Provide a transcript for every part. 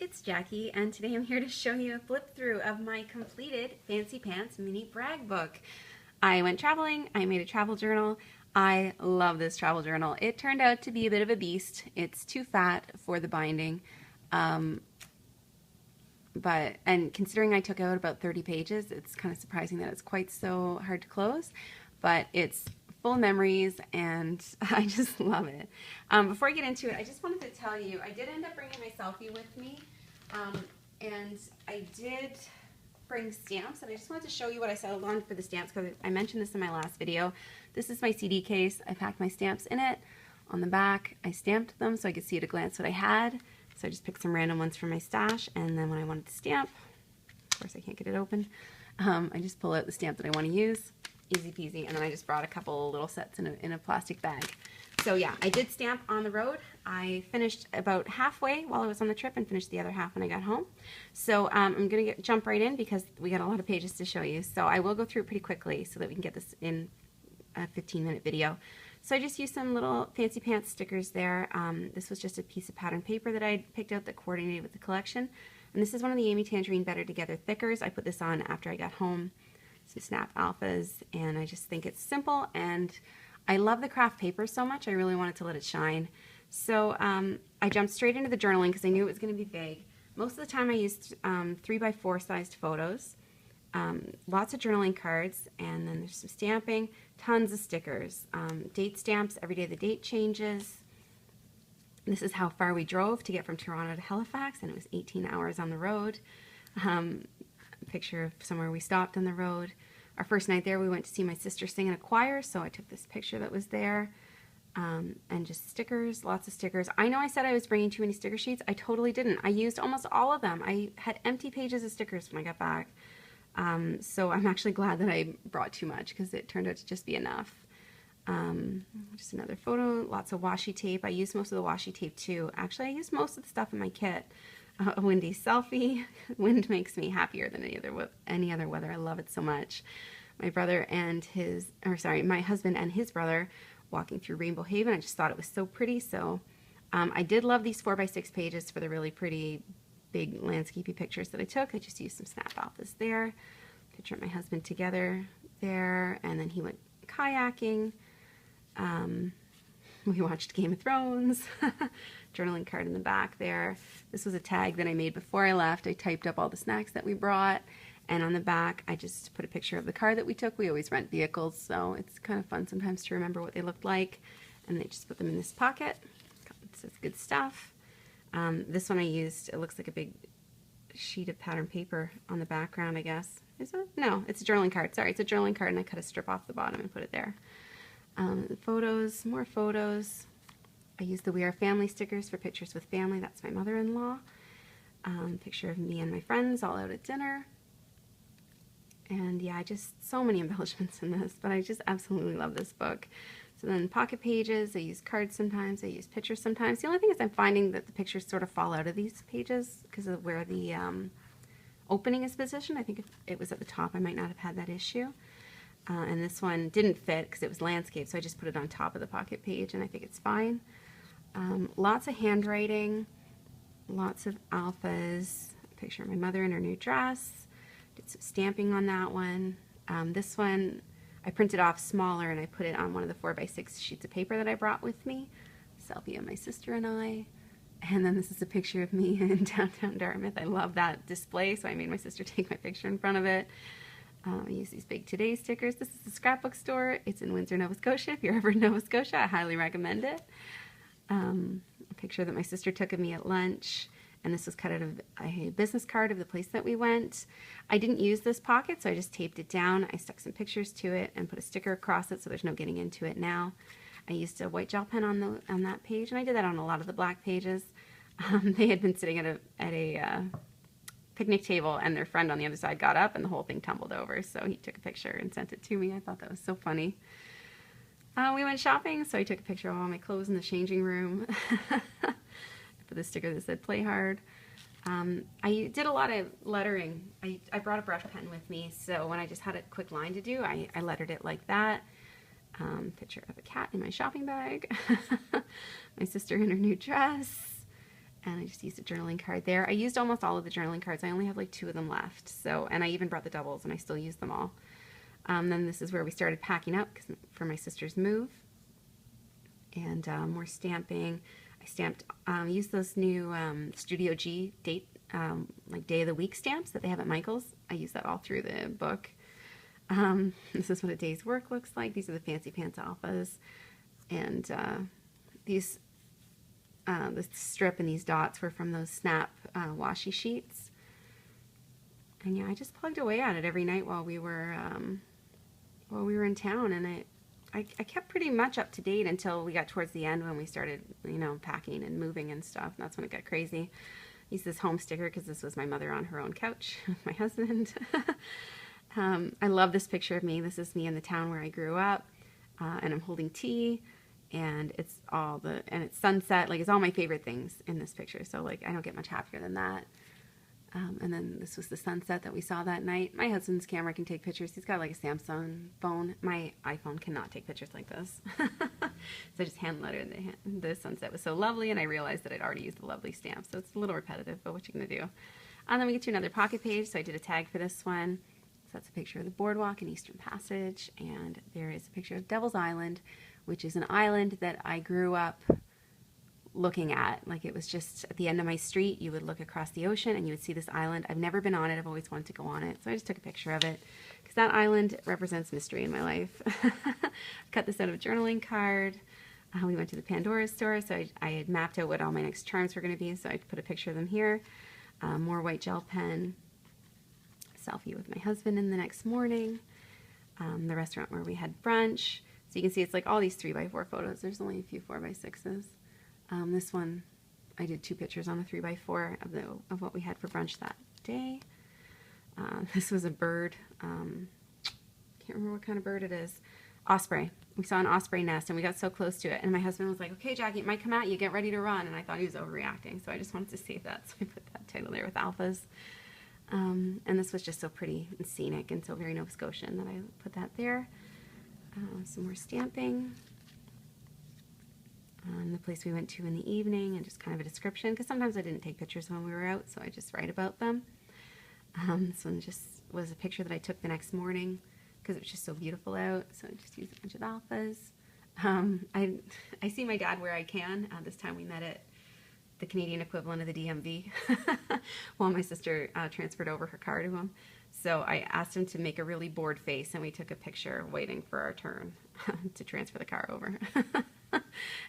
it's Jackie, and today I'm here to show you a flip through of my completed Fancy Pants mini brag book. I went traveling, I made a travel journal. I love this travel journal. It turned out to be a bit of a beast. It's too fat for the binding, and considering I took out about 30 pages, it's kind of surprising that it's quite so hard to close, but it's full of memories and I just love it. Before I get into it, I just wanted to tell you, I did end up bringing my selfie with me, and I did bring stamps, and I just wanted to show you what I settled on for the stamps because I mentioned this in my last video. This is my CD case. I packed my stamps in it. On the back, I stamped them so I could see at a glance what I had. So I just picked some random ones from my stash, and then when I wanted to stamp, of course I can't get it open, I just pull out the stamp that I want to use. Easy peasy. And then I just brought a couple little sets in a plastic bag. So yeah, I did stamp on the road. I finished about halfway while I was on the trip and finished the other half when I got home. So I'm going to jump right in because we got a lot of pages to show you. So I will go through it pretty quickly so that we can get this in a 15-minute video. So I just used some little Fancy Pants stickers there. This was just a piece of pattern paper that I picked out that coordinated with the collection. And this is one of the Amy Tangerine Better Together Thickers. I put this on after I got home. Some Snap Alphas, and I just think it's simple, and I love the craft paper so much I really wanted to let it shine. So I jumped straight into the journaling because I knew it was going to be big. Most of the time I used 3x4 sized photos, lots of journaling cards, and then there's some stamping, tons of stickers, date stamps, every day the date changes. This is how far we drove to get from Toronto to Halifax, and it was 18 hours on the road. Picture of somewhere we stopped on the road. Our first night there, we went to see my sister sing in a choir, so I took this picture that was there, and just stickers, lots of stickers. I know I said I was bringing too many sticker sheets. I totally didn't. I used almost all of them. I had empty pages of stickers when I got back, so I'm actually glad that I brought too much because it turned out to just be enough. Just another photo, lots of washi tape. I used most of the washi tape too. Actually, I used most of the stuff in my kit. A windy selfie. Wind makes me happier than any other weather. I love it so much. My brother and my husband and his brother walking through Rainbow Haven. I just thought it was so pretty. So I did love these 4x6 pages for the really pretty big landscapey pictures that I took. I just used some Snap Alphas there. Picture of my husband together there, and then he went kayaking. We watched Game of Thrones. Journaling card in the back there. This was a tag that I made before I left. I typed up all the snacks that we brought, and on the back I just put a picture of the car that we took. We always rent vehicles, so it's kind of fun sometimes to remember what they looked like. And they just put them in this pocket. It says good stuff. This one I used, it looks like a big sheet of pattern paper on the background, I guess. Is it? No, it's a journaling card. Sorry, it's a journaling card, and I cut a strip off the bottom and put it there. Photos, more photos. I used the We Are Family stickers for pictures with family. That's my mother-in-law. Picture of me and my friends all out at dinner. And yeah, just so many embellishments in this, but I just absolutely love this book. So then pocket pages, I use cards sometimes, I use pictures sometimes. The only thing is I'm finding that the pictures sort of fall out of these pages because of where the opening is positioned. I think if it was at the top, I might not have had that issue. And this one didn't fit because it was landscape, so I just put it on top of the pocket page, and I think it's fine. Lots of handwriting, lots of alphas, a picture of my mother in her new dress, did some stamping on that one. This one I printed off smaller and I put it on one of the 4x6 sheets of paper that I brought with me. Selfie of my sister and I. And then this is a picture of me in downtown Dartmouth. I love that display, so I made my sister take my picture in front of it. I use these big Today stickers. This is the scrapbook store. It's in Windsor, Nova Scotia. If you're ever in Nova Scotia, I highly recommend it. A picture that my sister took of me at lunch, and this was cut out of a business card of the place that we went. I didn't use this pocket, so I just taped it down. I stuck some pictures to it and put a sticker across it so there's no getting into it now. I used a white gel pen on that page, and I did that on a lot of the black pages. They had been sitting at a picnic table, and their friend on the other side got up and the whole thing tumbled over, so he took a picture and sent it to me. I thought that was so funny. We went shopping, so I took a picture of all my clothes in the changing room. I put a sticker that said play hard. I did a lot of lettering. I brought a brush pen with me, so when I just had a quick line to do, I lettered it like that. Picture of a cat in my shopping bag. My sister in her new dress. And I just used a journaling card there. I used almost all of the journaling cards. I only have like 2 of them left. So, and I even brought the doubles and I still use them all. Then this is where we started packing up for my sister's move. And more stamping. I stamped, used those new Studio G date, like day of the week stamps that they have at Michael's. I use that all through the book. This is what a day's work looks like. These are the Fancy Pants Alphas. And these the strip and these dots were from those Snap washi sheets. And yeah, I just plugged away at it every night while we were in town, and I kept pretty much up to date until we got towards the end when we started, you know, packing and moving and stuff. That's when it got crazy. I used this home sticker because this was my mother on her own couch with my husband. I love this picture of me. This is me in the town where I grew up, and I'm holding tea. And it's it's sunset, like it's all my favorite things in this picture. So like I don't get much happier than that. And then this was the sunset that we saw that night. My husband's camera can take pictures. He's got like a Samsung phone. My iPhone cannot take pictures like this. So I just hand lettered the sunset was so lovely, and I realized that I'd already used the lovely stamp. So it's a little repetitive, but what you gonna do? And then we get to another pocket page. So I did a tag for this one. So that's a picture of the boardwalk in Eastern Passage, and there is a picture of Devil's Island, which is an island that I grew up looking at. Like it was just at the end of my street. You would look across the ocean and you would see this island. I've never been on it. I've always wanted to go on it. So I just took a picture of it because that island represents mystery in my life. Cut this out of a journaling card. We went to the Pandora store, so I had mapped out what all my next charms were going to be. So I put a picture of them here. More white gel pen. Selfie with my husband in the next morning. The restaurant where we had brunch. So you can see it's like all these 3x4 photos. There's only a few 4x6s. This one, I did 2 pictures on a 3x4 of what we had for brunch that day. This was a bird. Can't remember what kind of bird it is. Osprey. We saw an osprey nest and we got so close to it. And my husband was like, okay, Jackie, it might come at you. Get ready to run. And I thought he was overreacting. So I just wanted to save that. So I put that title there with alphas. And this was just so pretty and scenic and so very Nova Scotian that I put that there. Some more stamping. The place we went to in the evening and just kind of a description, because sometimes I didn't take pictures when we were out, so I just write about them. This one just was a picture that I took the next morning because it was just so beautiful out, so I just used a bunch of alphas. I see my dad where I can. This time we met at the Canadian equivalent of the DMV while my sister transferred over her car to him. So I asked him to make a really bored face, and we took a picture waiting for our turn to transfer the car over.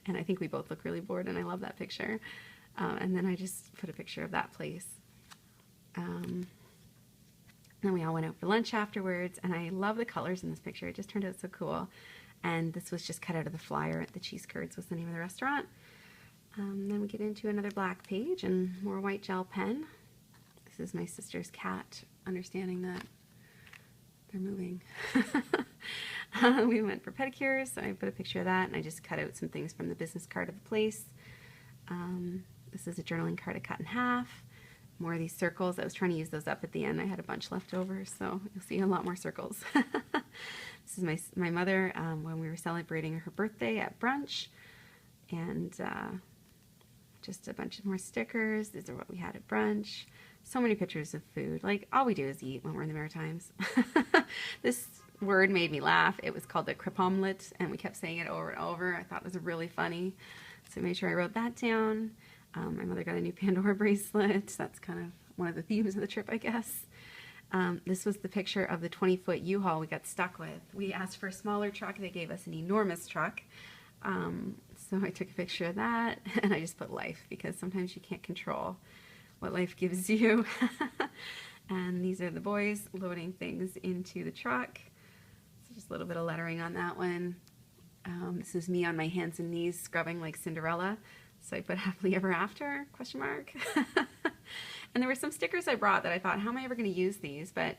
And I think we both look really bored, and I love that picture. And then I just put a picture of that place. Then we all went out for lunch afterwards, and I love the colors in this picture. It just turned out so cool. And this was just cut out of the flyer. The Cheese Curds was the name of the restaurant. Then we get into another black page and more white gel pen. This is my sister's cat, understanding that they're moving. We went for pedicures, so I put a picture of that, and I just cut out some things from the business card of the place. This is a journaling card I cut in half. More of these circles. I was trying to use those up at the end. I had a bunch left over, so you'll see a lot more circles. This is my mother when we were celebrating her birthday at brunch, and just a bunch of more stickers. These are what we had at brunch. So many pictures of food. Like, all we do is eat when we're in the Maritimes. This word made me laugh. It was called the crepe omelette, and we kept saying it over and over. I thought it was really funny, so I made sure I wrote that down. My mother got a new Pandora bracelet. That's kind of one of the themes of the trip, I guess. This was the picture of the 20-foot U-Haul we got stuck with. We asked for a smaller truck. They gave us an enormous truck. So I took a picture of that, and I just put life, because sometimes you can't control what life gives you. And these are the boys loading things into the truck. So just a little bit of lettering on that one. This is me on my hands and knees scrubbing like Cinderella. So I put happily ever after, question mark. And there were some stickers I brought that I thought, how am I ever going to use these? But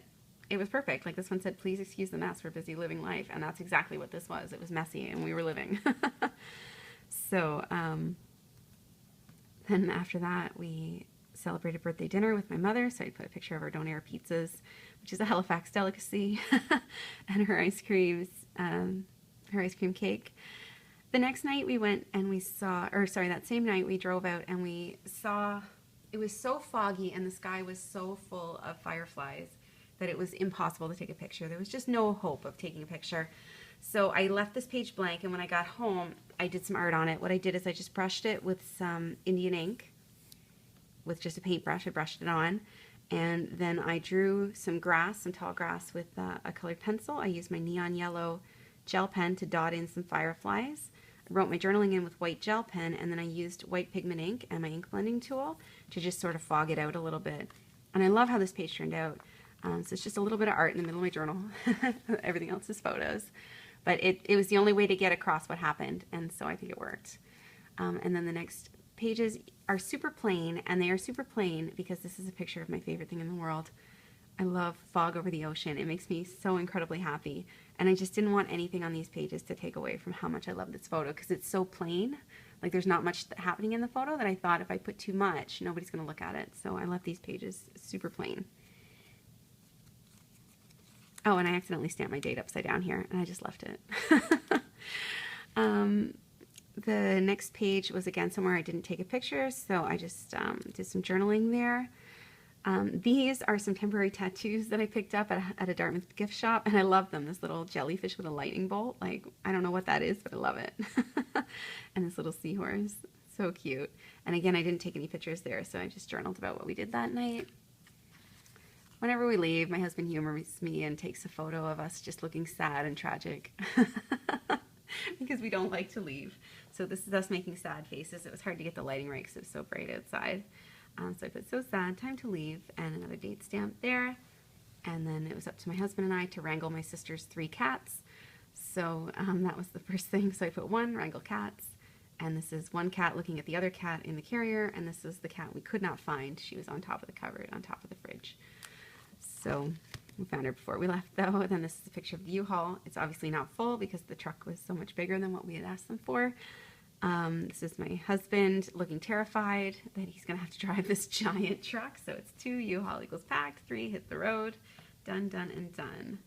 it was perfect. Like this one said, please excuse the mess, we're busy living life. And that's exactly what this was. It was messy and we were living. So then after that, we celebrated birthday dinner with my mother. So I put a picture of her donair pizzas, which is a Halifax delicacy, and her ice cream cake. The next night we went and we saw, or sorry, that same night we drove out and we saw, it was so foggy and the sky was so full of fireflies that it was impossible to take a picture. There was just no hope of taking a picture. So I left this page blank, and when I got home, I did some art on it. What I did is I just brushed it with some Indian ink, with just a paintbrush. I brushed it on, and then I drew some grass, some tall grass, with a colored pencil. I used my neon yellow gel pen to dot in some fireflies. I wrote my journaling in with white gel pen, and then I used white pigment ink and my ink blending tool to just sort of fog it out a little bit. And I love how this page turned out. So it's just a little bit of art in the middle of my journal. Everything else is photos. But it was the only way to get across what happened, and so I think it worked. And then the next pages are super plain, and they are super plain because this is a picture of my favorite thing in the world. I love fog over the ocean. It makes me so incredibly happy. And I just didn't want anything on these pages to take away from how much I love this photo because it's so plain. Like there's not much happening in the photo that I thought if I put too much, nobody's going to look at it. So I left these pages super plain. Oh, and I accidentally stamped my date upside down here, and I just left it. The next page was again somewhere I didn't take a picture, so I just did some journaling there. These are some temporary tattoos that I picked up at a Dartmouth gift shop, and I love them. This little jellyfish with a lightning bolt. Like, I don't know what that is, but I love it. And this little seahorse. So cute. And again, I didn't take any pictures there, so I just journaled about what we did that night. Whenever we leave, my husband humors me and takes a photo of us just looking sad and tragic because we don't like to leave. So this is us making sad faces. It was hard to get the lighting right because it was so bright outside. So I put so sad, time to leave, and another date stamp there. And then it was up to my husband and I to wrangle my sister's 3 cats. So that was the first thing. So I put 1, wrangle cats. And this is 1 cat looking at the other cat in the carrier. And this is the cat we could not find. She was on top of the cupboard, on top of the fridge. So we found her before we left though. Then this is a picture of the U-Haul. It's obviously not full because the truck was so much bigger than what we had asked them for. This is my husband looking terrified that he's going to have to drive this giant truck. So it's 2, U-Haul equals packed, 3, hit the road, done, done, and done.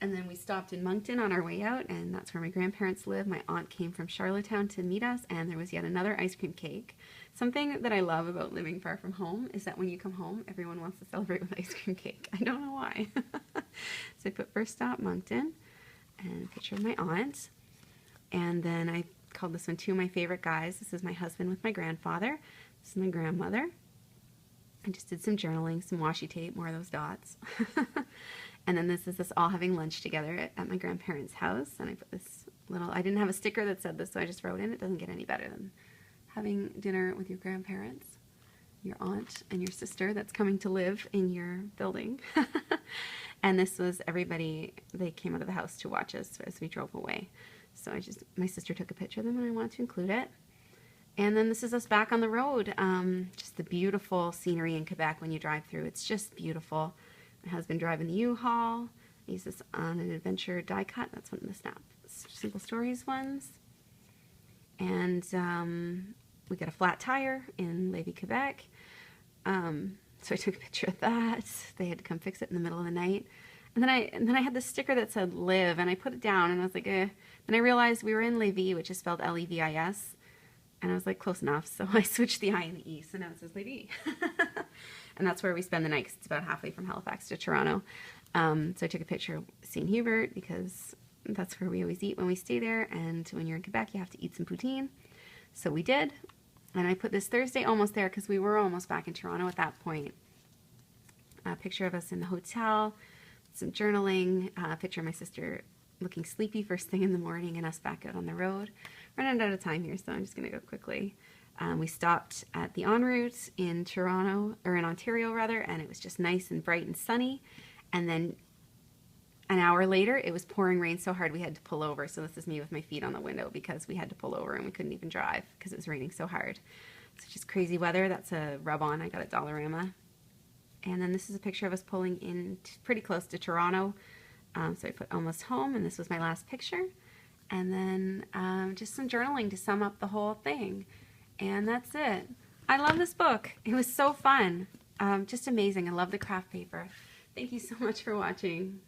And then we stopped in Moncton on our way out, and that's where my grandparents live. My aunt came from Charlottetown to meet us, and there was yet another ice cream cake. Something that I love about living far from home is that when you come home, everyone wants to celebrate with ice cream cake. I don't know why. So I put first stop Moncton, and a picture of my aunt. And then I called this one 2 of my favorite guys. This is my husband with my grandfather. This is my grandmother. I just did some journaling, some washi tape, more of those dots. And then this is us all having lunch together at my grandparents' house. And I put this little, I didn't have a sticker that said this, so I just wrote in. It doesn't get any better than having dinner with your grandparents, your aunt and your sister that's coming to live in your building. And this was everybody, they came out of the house to watch us as we drove away. So my sister took a picture of them and I wanted to include it. And then this is us back on the road. Just the beautiful scenery in Quebec when you drive through. It's just beautiful. My husband driving the U-Haul. I used this on an adventure die cut. That's one of the Snap Simple Stories ones. And we got a flat tire in Lévis, Quebec. So I took a picture of that. They had to come fix it in the middle of the night. And then I had this sticker that said live, and I put it down, and I was like, eh. Then I realized we were in Lévis, which is spelled L-E-V-I-S. And I was like, close enough. So I switched the I and the E, so now it says Lévis. And that's where we spend the night, because it's about halfway from Halifax to Toronto. So I took a picture of St. Hubert, because that's where we always eat when we stay there. And when you're in Quebec, you have to eat some poutine. So we did. And I put this Thursday almost there, because we were almost back in Toronto at that point. A picture of us in the hotel, some journaling, a picture of my sister looking sleepy first thing in the morning, and us back out on the road. Running out of time here, so I'm just going to go quickly. We stopped at the en route in Toronto, or in Ontario rather, and it was just nice and bright and sunny. And then an hour later, it was pouring rain so hard we had to pull over. So this is me with my feet on the window because we had to pull over and we couldn't even drive because it was raining so hard. So just crazy weather. That's a rub-on I got at Dollarama. And then this is a picture of us pulling in pretty close to Toronto. So I put almost home, and this was my last picture. And then just some journaling to sum up the whole thing. And that's it. I love this book. It was so fun. Just amazing. I love the craft paper. Thank you so much for watching.